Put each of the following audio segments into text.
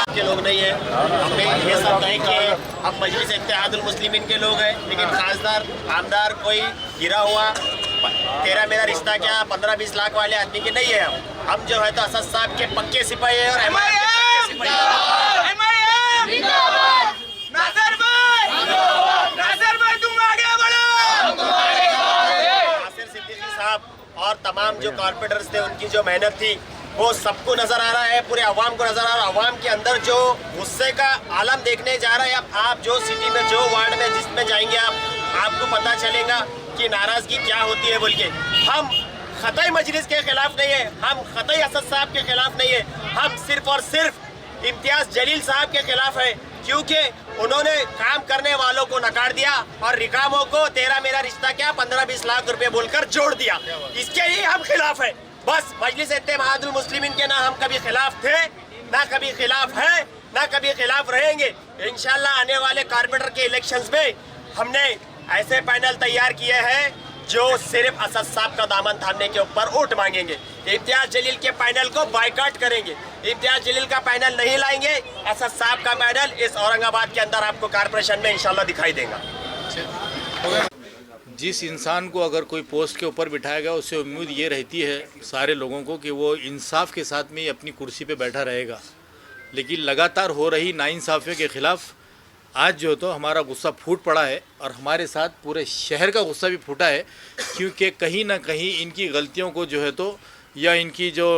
के लोग नहीं है। हमें ये सब है कि हम मजलिस इत्तेहादुल मुस्लिमीन के लोग हैं, लेकिन खासदार आमदार कोई गिरा हुआ तेरा मेरा रिश्ता क्या 15-20 लाख वाले आदमी के नहीं है। हम जो है तो असद साहब के पक्के सिपाही है और और तमाम जो कॉर्पोरेटर्स थे उनकी जो मेहनत थी वो सबको नजर आ रहा है, पूरे अवाम को नजर आ रहा है। अवाम के अंदर जो गुस्से का आलम देखने जा रहा है, आप जो सिटी में जो वार्ड में जिसमें जाएंगे आपको पता चलेगा कि नाराजगी क्या होती है। बोल के हम खतई मजलिस के खिलाफ नहीं है, हम खतई असद साहब के खिलाफ नहीं है, हम सिर्फ और सिर्फ इम्तियाज जलील साहब के खिलाफ है, क्योंकि उन्होंने काम करने वालों को नकार दिया और रिकामों को तेरा मेरा रिश्ता क्या 15-20 लाख रुपए बोलकर जोड़ दिया। इसके ही हम खिलाफ है। बस मजलिस इत्तेहादुल मुस्लिमीन के ना हम कभी खिलाफ थे, ना कभी खिलाफ है, ना कभी खिलाफ रहेंगे। इंशाल्लाह आने वाले कॉर्पोरेटर के इलेक्शंस में हमने ऐसे पैनल तैयार किए हैं जो सिर्फ असद साहब का दामन थामने के ऊपर वोट मांगेंगे। इम्तियाज जलील के पैनल को बायकॉट करेंगे, इम्तियाज जलील का पैनल नहीं लाएंगे। असद साहब का पैनल इस औरंगाबाद के अंदर आपको कॉर्पोरेशन में इंशाल्लाह दिखाई देगा। जिस इंसान को अगर कोई पोस्ट के ऊपर बिठाया गया उससे उम्मीद ये रहती है सारे लोगों को कि वो इंसाफ के साथ में ही अपनी कुर्सी पे बैठा रहेगा, लेकिन लगातार हो रही नाइंसाफ़ियों के ख़िलाफ़ आज जो तो हमारा गुस्सा फूट पड़ा है और हमारे साथ पूरे शहर का गुस्सा भी फूटा है, क्योंकि कहीं ना कहीं इनकी गलतियों को जो है तो या इनकी जो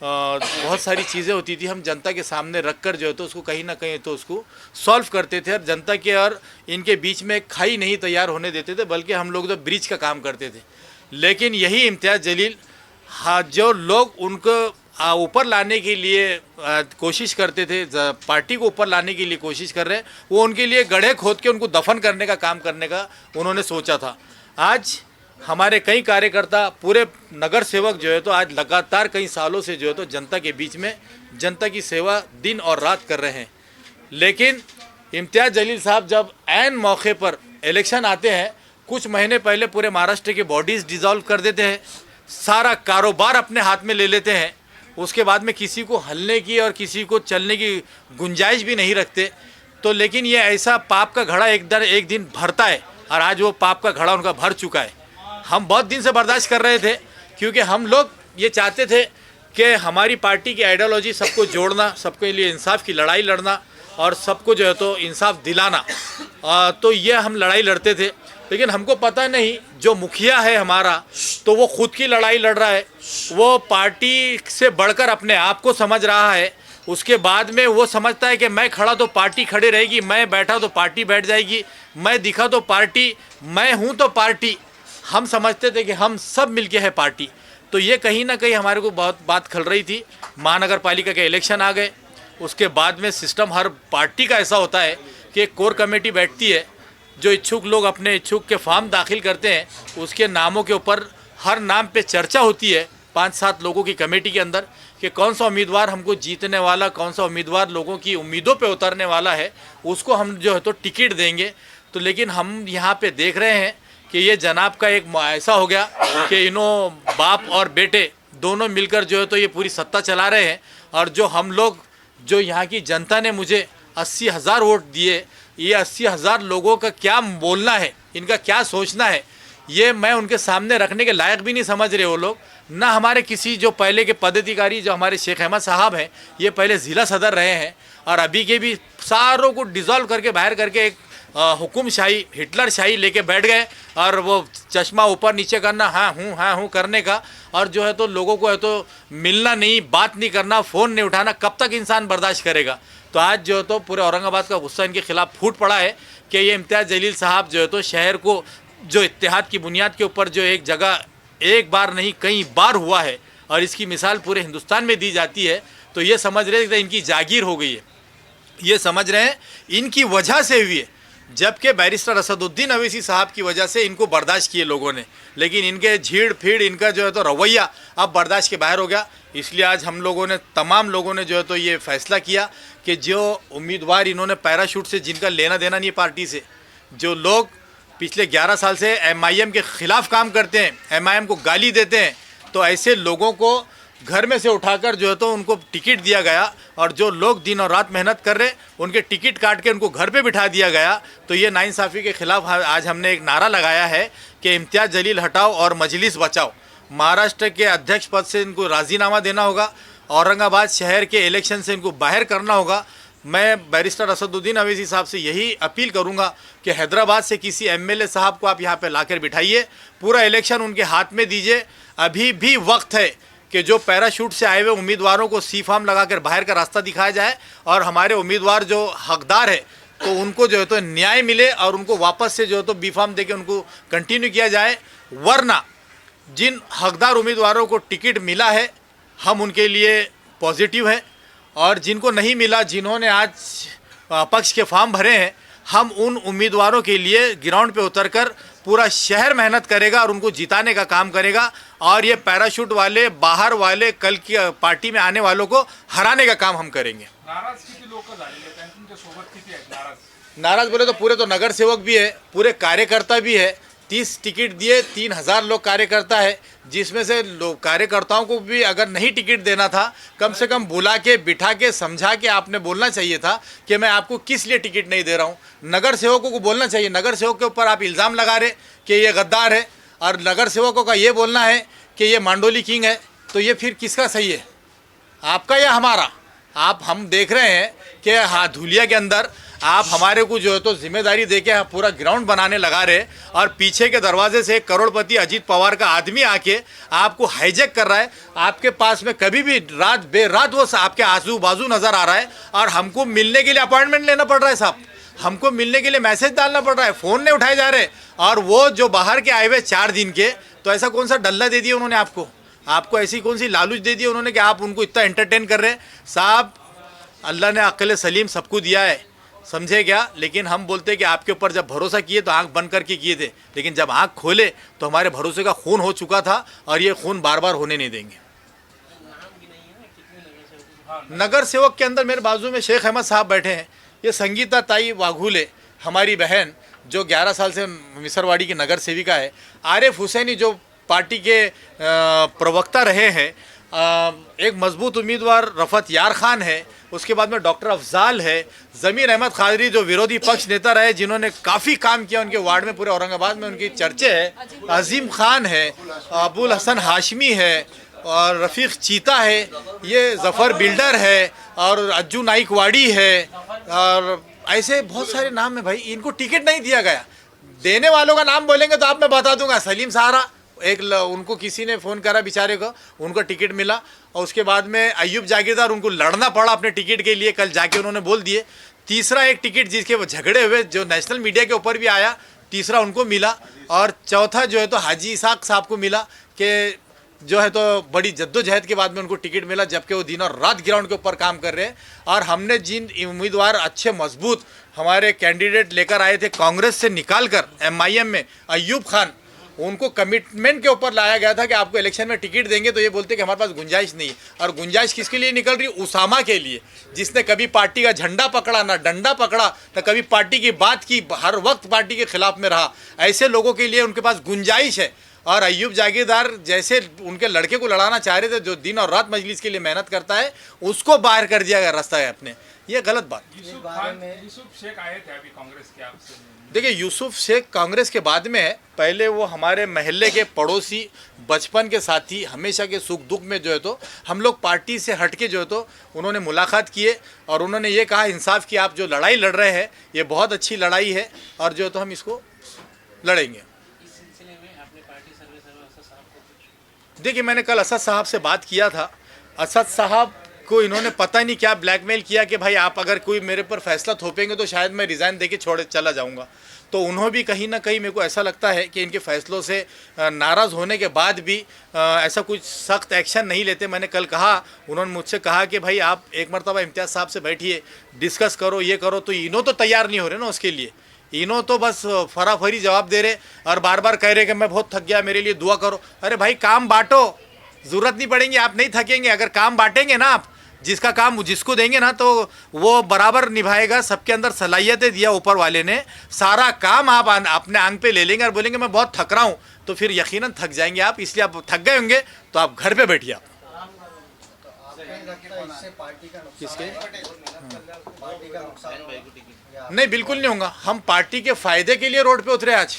बहुत सारी चीज़ें होती थी हम जनता के सामने रख कर जो है तो उसको कहीं ना कहीं तो उसको सॉल्व करते थे और जनता के और इनके बीच में खाई नहीं तैयार होने देते थे, बल्कि हम लोग तो ब्रिज का काम करते थे। लेकिन यही इम्तियाज़ जलील हाँ जो लोग उनको ऊपर लाने के लिए कोशिश करते थे, पार्टी को ऊपर लाने के लिए कोशिश कर रहे हैं, वो उनके लिए गड्ढे खोद के उनको दफन करने का काम करने का उन्होंने सोचा था। आज हमारे कई कार्यकर्ता पूरे नगर सेवक जो है तो आज लगातार कई सालों से जो है तो जनता के बीच में जनता की सेवा दिन और रात कर रहे हैं, लेकिन इम्तियाज़ जलील साहब जब ऐन मौके पर इलेक्शन आते हैं, कुछ महीने पहले पूरे महाराष्ट्र की बॉडीज़ डिज़ोल्व कर देते हैं, सारा कारोबार अपने हाथ में ले लेते हैं, उसके बाद में किसी को हलने की और किसी को चलने की गुंजाइश भी नहीं रखते। तो लेकिन ये ऐसा पाप का घड़ा एक दिन भरता है और आज वो पाप का घड़ा उनका भर चुका है। हम बहुत दिन से बर्दाश्त कर रहे थे, क्योंकि हम लोग ये चाहते थे कि हमारी पार्टी की आइडियोलॉजी सबको जोड़ना, सबके लिए इंसाफ की लड़ाई लड़ना और सबको जो है तो इंसाफ दिलाना, तो ये हम लड़ाई लड़ते थे। लेकिन हमको पता नहीं जो मुखिया है हमारा तो वो खुद की लड़ाई लड़ रहा है, वो पार्टी से बढ़कर अपने आप को समझ रहा है। उसके बाद में वो समझता है कि मैं खड़ा तो पार्टी खड़ी रहेगी, मैं बैठा तो पार्टी बैठ जाएगी, मैं दिखा तो पार्टी, मैं हूँ तो पार्टी। हम समझते थे कि हम सब मिलके है पार्टी। तो ये कहीं ना कहीं हमारे को बहुत बात खल रही थी। महानगर पालिका के इलेक्शन आ गए, उसके बाद में सिस्टम हर पार्टी का ऐसा होता है कि एक कोर कमेटी बैठती है, जो इच्छुक लोग अपने इच्छुक के फॉर्म दाखिल करते हैं, उसके नामों के ऊपर हर नाम पे चर्चा होती है 5-7 लोगों की कमेटी के अंदर कि कौन सा उम्मीदवार हमको जीतने वाला, कौन सा उम्मीदवार लोगों की उम्मीदों पे उतरने वाला है, उसको हम जो है तो टिकट देंगे। तो लेकिन हम यहाँ पे देख रहे हैं कि ये जनाब का एक ऐसा हो गया कि इन्हों बाप और बेटे दोनों मिलकर जो है तो ये पूरी सत्ता चला रहे हैं। और जो हम लोग जो यहाँ की जनता ने मुझे 80,000 वोट दिए, ये 80,000 लोगों का क्या बोलना है, इनका क्या सोचना है, ये मैं उनके सामने रखने के लायक भी नहीं समझ रहे वो लोग। ना हमारे किसी जो पहले के पदाधिकारी जो हमारे शेख अहमद साहब हैं, ये पहले ज़िला सदर रहे हैं और अभी के भी सारों को डिज़ोल्व करके बाहर करके एक हुकुमशाही हिटलर शाही लेके बैठ गए और वो चश्मा ऊपर नीचे करना, हाँ हूँ करने का, और जो है तो लोगों को है तो मिलना नहीं, बात नहीं करना, फ़ोन नहीं उठाना, कब तक इंसान बर्दाश्त करेगा। तो आज जो है तो पूरे औरंगाबाद का गुस्सा इनके खिलाफ फूट पड़ा है कि ये इम्तियाज़ जलील साहब जो है तो शहर को जो इत्तेहाद की बुनियाद के ऊपर जो एक जगह एक बार नहीं कई बार हुआ है और इसकी मिसाल पूरे हिंदुस्तान में दी जाती है, तो ये समझ रहे हैं कि इनकी जागीर हो गई है, ये समझ रहे हैं इनकी वजह से हुई है, जबकि बैरिस्टर असदुद्दीन अवैसी साहब की वजह से इनको बर्दाश्त किए लोगों ने, लेकिन इनके झीड़ फीड़ इनका जो है तो रवैया अब बर्दाश्त के बाहर हो गया। इसलिए आज हम लोगों ने तमाम लोगों ने जो है तो ये फैसला किया कि जो उम्मीदवार इन्होंने पैराशूट से जिनका लेना देना नहीं पार्टी से, जो लोग पिछले 11 साल से MIM के ख़िलाफ़ काम करते हैं, MIM को गाली देते हैं, तो ऐसे लोगों को घर में से उठाकर जो है तो उनको टिकट दिया गया, और जो लोग दिन और रात मेहनत कर रहे उनके टिकट काट के उनको घर पे बिठा दिया गया। तो ये नाइंसाफ़ी के ख़िलाफ़ आज हमने एक नारा लगाया है कि इम्तियाज़ जलील हटाओ और मजलिस बचाओ। महाराष्ट्र के अध्यक्ष पद से इनको राज़ीनामा देना होगा, औरंगाबाद शहर के इलेक्शन से इनको बाहर करना होगा। मैं बैरिस्टर असदुद्दीन अवैसी साहब से यही अपील करूंगा कि हैदराबाद से किसी एमएलए साहब को आप यहाँ पे लाकर बिठाइए, पूरा इलेक्शन उनके हाथ में दीजिए। अभी भी वक्त है कि जो पैराशूट से आए हुए उम्मीदवारों को सी फार्म लगाकर बाहर का रास्ता दिखाया जाए, और हमारे उम्मीदवार जो हकदार है तो उनको जो है तो न्याय मिले और उनको वापस से जो है तो बी फार्म दे के उनको कंटिन्यू किया जाए। वरना जिन हकदार उम्मीदवारों को टिकट मिला है हम उनके लिए पॉजिटिव है, और जिनको नहीं मिला, जिन्होंने आज पक्ष के फॉर्म भरे हैं, हम उन उम्मीदवारों के लिए ग्राउंड पे उतरकर पूरा शहर मेहनत करेगा और उनको जिताने का काम करेगा। और ये पैराशूट वाले, बाहर वाले, कल की पार्टी में आने वालों को हराने का काम हम करेंगे। नाराज किती लोक झालेले आहेत, तुमच्या सोबत किती आहेत नाराज? नाराज बोले तो पूरे तो नगर सेवक भी है, पूरे कार्यकर्ता भी है। 30 टिकट दिए, 3000 लोग कार्यकर्ता है, जिसमें से लोग कार्यकर्ताओं को भी अगर नहीं टिकट देना था, कम से कम बुला के बिठा के समझा के आपने बोलना चाहिए था कि मैं आपको किस लिए टिकट नहीं दे रहा हूँ। नगर सेवकों को बोलना चाहिए। नगर सेवक के ऊपर आप इल्ज़ाम लगा रहे कि ये गद्दार है, और नगर सेवकों का ये बोलना है कि ये मांडोली किंग है, तो ये फिर किसका सही है, आपका या हमारा? हम देख रहे हैं कि हाँ, धुलिया के अंदर आप हमारे को जो है तो जिम्मेदारी देके पूरा ग्राउंड बनाने लगा रहे, और पीछे के दरवाजे से एक करोड़पति अजीत पवार का आदमी आके आपको हाईजैक कर रहा है। आपके पास में कभी भी रात बेरात वो आपके आजू बाजू नज़र आ रहा है, और हमको मिलने के लिए अपॉइंटमेंट लेना पड़ रहा है साहब, हमको मिलने के लिए मैसेज डालना पड़ रहा है, फ़ोन नहीं उठाए जा रहे। और वो जो बाहर के आए हुए 4 दिन के, तो ऐसा कौन सा डल्ला दे दिया उन्होंने आपको ऐसी कौन सी लालूच दे दी उन्होंने कि आप उनको इतना एंटरटेन कर रहे हैं? साहब, अल्लाह ने अक्ल सलीम सबको दिया है, समझे क्या? लेकिन हम बोलते हैं कि आपके ऊपर जब भरोसा किए तो आंख बंद करके किए थे, लेकिन जब आंख खोले तो हमारे भरोसे का खून हो चुका था, और ये खून बार बार होने नहीं देंगे। नगर सेवक के अंदर मेरे बाजू में शेख अहमद साहब बैठे हैं, ये संगीता ताई वाघुले हमारी बहन जो 11 साल से मिसरवाड़ी की नगर सेविका है, आरिफ हुसैनी जो पार्टी के प्रवक्ता रहे हैं, एक मजबूत उम्मीदवार रफ़त यार खान है, उसके बाद में डॉक्टर अफजाल है, ज़मीर अहमद खादरी जो विरोधी पक्ष नेता रहे जिन्होंने काफ़ी काम किया उनके वार्ड में, पूरे औरंगाबाद में उनकी चर्चे है, अजीम खान है, अबुल हसन हाशमी है, और रफ़ीक चीता है, ये ज़फ़र बिल्डर है, और अज्जू नाइकवाड़ी है, और ऐसे बहुत सारे नाम है भाई। इनको टिकट नहीं दिया गया। देने वालों का नाम बोलेंगे तो आप मैं बता दूंगा। सलीम सहारा उनको किसी ने फ़ोन करा बेचारे को, उनको टिकट मिला, और उसके बाद में अयूब जागीरदार, उनको लड़ना पड़ा अपने टिकट के लिए, कल जाके उन्होंने बोल दिए। तीसरा एक टिकट जिसके वो झगड़े हुए जो नेशनल मीडिया के ऊपर भी आया, तीसरा उनको मिला, और चौथा जो है तो हाजी इसाक साहब को मिला कि जो है तो बड़ी जद्दोजहद के बाद में उनको टिकट मिला, जबकि वो दिन और रात ग्राउंड के ऊपर काम कर रहे हैं। और हमने जिन उम्मीदवार अच्छे मजबूत हमारे कैंडिडेट लेकर आए थे कांग्रेस से निकाल कर MIM में, अयूब खान, उनको कमिटमेंट के ऊपर लाया गया था कि आपको इलेक्शन में टिकट देंगे, तो ये बोलते कि हमारे पास गुंजाइश नहीं है। और गुंजाइश किसके लिए निकल रही? उसामा के लिए, जिसने कभी पार्टी का झंडा पकड़ा ना डंडा पकड़ा, ना कभी पार्टी की बात की, हर वक्त पार्टी के खिलाफ में रहा। ऐसे लोगों के लिए उनके पास गुंजाइश है। और अयूब जागीरदार जैसे उनके लड़के को लड़ाना चाह रहे थे, जो दिन और रात मजलिस के लिए मेहनत करता है, उसको बाहर कर दिया गया रास्ता है अपने। ये गलत बात। यूसुफ शेख आए थे अभी कांग्रेस के आपसे? देखिए, यूसुफ शेख कांग्रेस के बाद में है, पहले वो हमारे महल्ले के पड़ोसी, बचपन के साथी, हमेशा के सुख दुख में जो है तो हम लोग पार्टी से हट के जो है तो उन्होंने मुलाकात किए, और उन्होंने ये कहा इंसाफ की आप जो लड़ाई लड़ रहे हैं ये बहुत अच्छी लड़ाई है, और जो है तो हम इसको लड़ेंगे। देखिए, मैंने कल असद साहब से बात किया था। असद साहब को इन्होंने पता नहीं क्या ब्लैकमेल किया कि भाई आप अगर कोई मेरे पर फैसला थोपेंगे तो शायद मैं रिज़ाइन देके छोड़ चला जाऊंगा। तो उन्होंने भी कहीं ना कहीं, मेरे को ऐसा लगता है कि इनके फैसलों से नाराज़ होने के बाद भी ऐसा कुछ सख्त एक्शन नहीं लेते। मैंने कल कहा, उन्होंने मुझसे कहा कि भाई आप एक मरतबा इम्तियाज़ साहब से बैठिए, डिस्कस करो, ये करो, तो इन्हों तो तैयार नहीं हो रहे ना उसके लिए। इन्हों तो बस फराफरी जवाब दे रहे और बार बार कह रहे कि मैं बहुत थक गया, मेरे लिए दुआ करो। अरे भाई, काम बांटो, ज़रूरत नहीं पड़ेगी, आप नहीं थकेंगे। अगर काम बांटेंगे ना आप, जिसका काम जिसको देंगे ना तो वो बराबर निभाएगा। सबके अंदर सलाहियतें दिया ऊपर वाले ने, सारा काम आप अपने आंग पे ले लेंगे और बोलेंगे मैं बहुत थक रहा हूँ, तो फिर यकीनन थक जाएंगे आप, इसलिए आप थक गए होंगे तो आप घर पे बैठिए आप। इससे पार्टी का किसके? पार्टी का नुकसान नहीं, बिल्कुल नहीं होगा। हम पार्टी के फायदे के लिए रोड पे उतरे आज।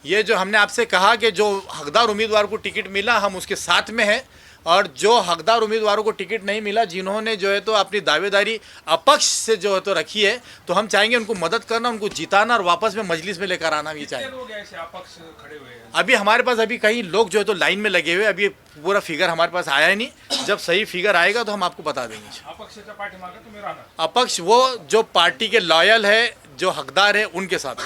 ये जो हमने आपसे कहा कि जो हकदार उम्मीदवार को टिकट मिला हम उसके साथ में हैं, और जो हकदार उम्मीदवारों को टिकट नहीं मिला, जिन्होंने जो है तो अपनी दावेदारी अपक्ष से जो है तो रखी है, तो हम चाहेंगे उनको मदद करना, उनको जिताना और वापस में मजलिस में लेकर आना। हम ये कितने चाहेंगे। लोग ऐसे अपक्ष खड़े हुए हैं? अभी हमारे पास अभी कई लोग जो है तो लाइन में लगे हुए, अभी पूरा फिगर हमारे पास आया ही नहीं। जब सही फिगर आएगा तो हम आपको बता देंगे। अपक्षाच्या पाठीमागे तुम्ही राहणार? अपक्ष वो जो पार्टी के लॉयल है, जो हकदार है, उनके साथ।